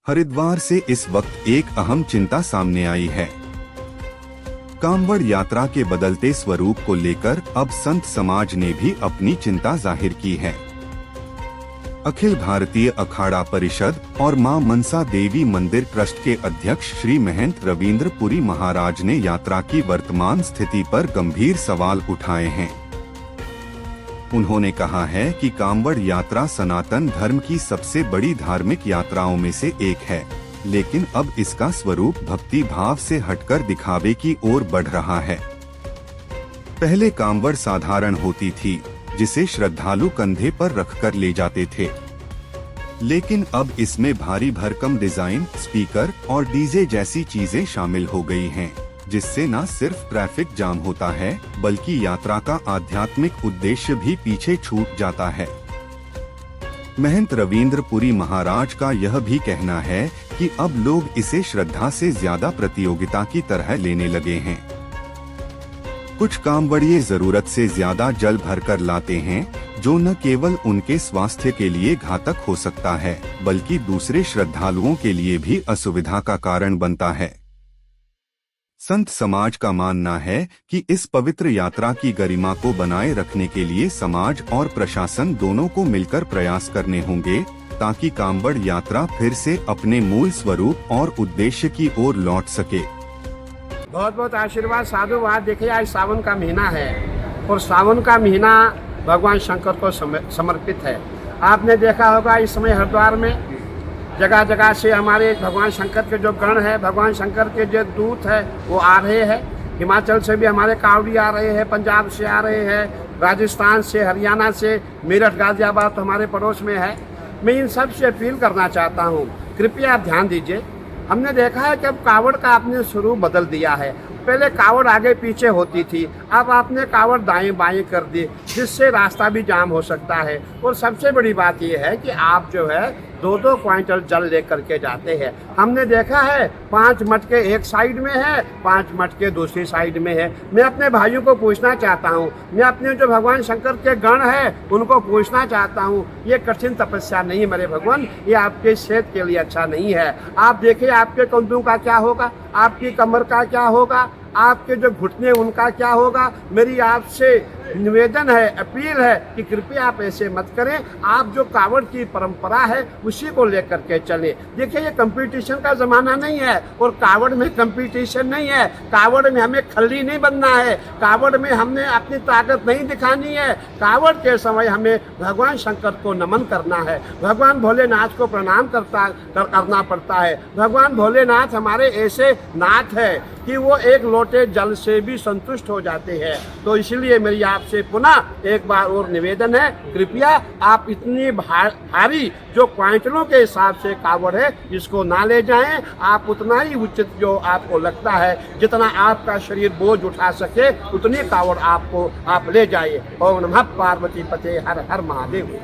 हरिद्वार से इस वक्त एक अहम चिंता सामने आई है। कांवड़ यात्रा के बदलते स्वरूप को लेकर अब संत समाज ने भी अपनी चिंता जाहिर की है। अखिल भारतीय अखाड़ा परिषद और मां मनसा देवी मंदिर ट्रस्ट के अध्यक्ष श्री महंत रविंद्र पुरी महाराज ने यात्रा की वर्तमान स्थिति पर गंभीर सवाल उठाए हैं। उन्होंने कहा है कि कांवड़ यात्रा सनातन धर्म की सबसे बड़ी धार्मिक यात्राओं में से एक है, लेकिन अब इसका स्वरूप भक्ति भाव से हटकर दिखावे की ओर बढ़ रहा है। पहले कांवड़ साधारण होती थी, जिसे श्रद्धालु कंधे पर रखकर ले जाते थे, लेकिन अब इसमें भारी भरकम डिजाइन, स्पीकर और डीजे जैसी चीजें शामिल हो गई हैं, जिससे न सिर्फ ट्रैफिक जाम होता है, बल्कि यात्रा का आध्यात्मिक उद्देश्य भी पीछे छूट जाता है। महंत रविंद्र पुरी महाराज का यह भी कहना है कि अब लोग इसे श्रद्धा से ज्यादा प्रतियोगिता की तरह लेने लगे हैं। कुछ कांवड़िए जरूरत से ज्यादा जल भरकर लाते हैं, जो न केवल उनके स्वास्थ्य के लिए घातक हो सकता है, बल्कि दूसरे श्रद्धालुओं के लिए भी असुविधा का कारण बनता है। संत समाज का मानना है कि इस पवित्र यात्रा की गरिमा को बनाए रखने के लिए समाज और प्रशासन दोनों को मिलकर प्रयास करने होंगे, ताकि कांवड़ यात्रा फिर से अपने मूल स्वरूप और उद्देश्य की ओर लौट सके। बहुत बहुत आशीर्वाद साधुवाद। देखिए, आज सावन का महीना है और सावन का महीना भगवान शंकर को समर्पित है। आपने देखा होगा इस समय हरिद्वार में जगह जगह से हमारे भगवान शंकर के जो गण है, भगवान शंकर के जो दूत है, वो आ रहे हैं। हिमाचल से भी हमारे कावड़ी आ रहे हैं, पंजाब से आ रहे हैं, राजस्थान से, हरियाणा से, मेरठ गाजियाबाद तो हमारे पड़ोस में है। मैं इन सब से अपील करना चाहता हूँ, कृपया आप ध्यान दीजिए। हमने देखा है कि अब कावड़ का आपने स्वरूप बदल दिया है। पहले कावड़ आगे पीछे होती थी, अब आपने कावड़ दाएं बाएं कर दी, जिससे रास्ता भी जाम हो सकता है। और सबसे बड़ी बात यह है कि आप जो है 2-2 क्विंटल जल लेकर के जाते हैं। हमने देखा है 5 मटके एक साइड में है, 5 मटके दूसरी साइड में है। मैं अपने भाइयों को पूछना चाहता हूँ, मैं अपने जो भगवान शंकर के गण है उनको पूछना चाहता हूँ, ये कठिन तपस्या नहीं मेरे भगवान, ये आपके सेहत के लिए अच्छा नहीं है। आप देखिए आपके कंधों का क्या होगा, आपकी कमर का क्या होगा, आपके जो घुटने उनका क्या होगा। मेरी आपसे निवेदन है, अपील है कि कृपया आप ऐसे मत करें। आप जो कावड़ की परंपरा है उसी को लेकर के चलें। देखिए, ये कंपटीशन का ज़माना नहीं है और कावड़ में कंपटीशन नहीं है। कावड़ में हमें खल्ली नहीं बनना है, कावड़ में हमने अपनी ताकत नहीं दिखानी है। कावड़ के समय हमें भगवान शंकर को नमन करना है, भगवान भोलेनाथ को प्रणाम करना पड़ता है। भगवान भोलेनाथ हमारे ऐसे नाथ है कि वो एक लोटे जल से भी संतुष्ट हो जाते हैं। तो इसलिए मेरी आपसे पुनः एक बार और निवेदन है, कृपया आप इतनी भारी जो क्विंटलों के हिसाब से कावड़ है इसको ना ले जाएं। आप उतना ही उचित जो आपको लगता है, जितना आपका शरीर बोझ उठा सके उतनी कावड़ आप ले जाइए। ओम नमः पार्वती पते हर हर महादेव।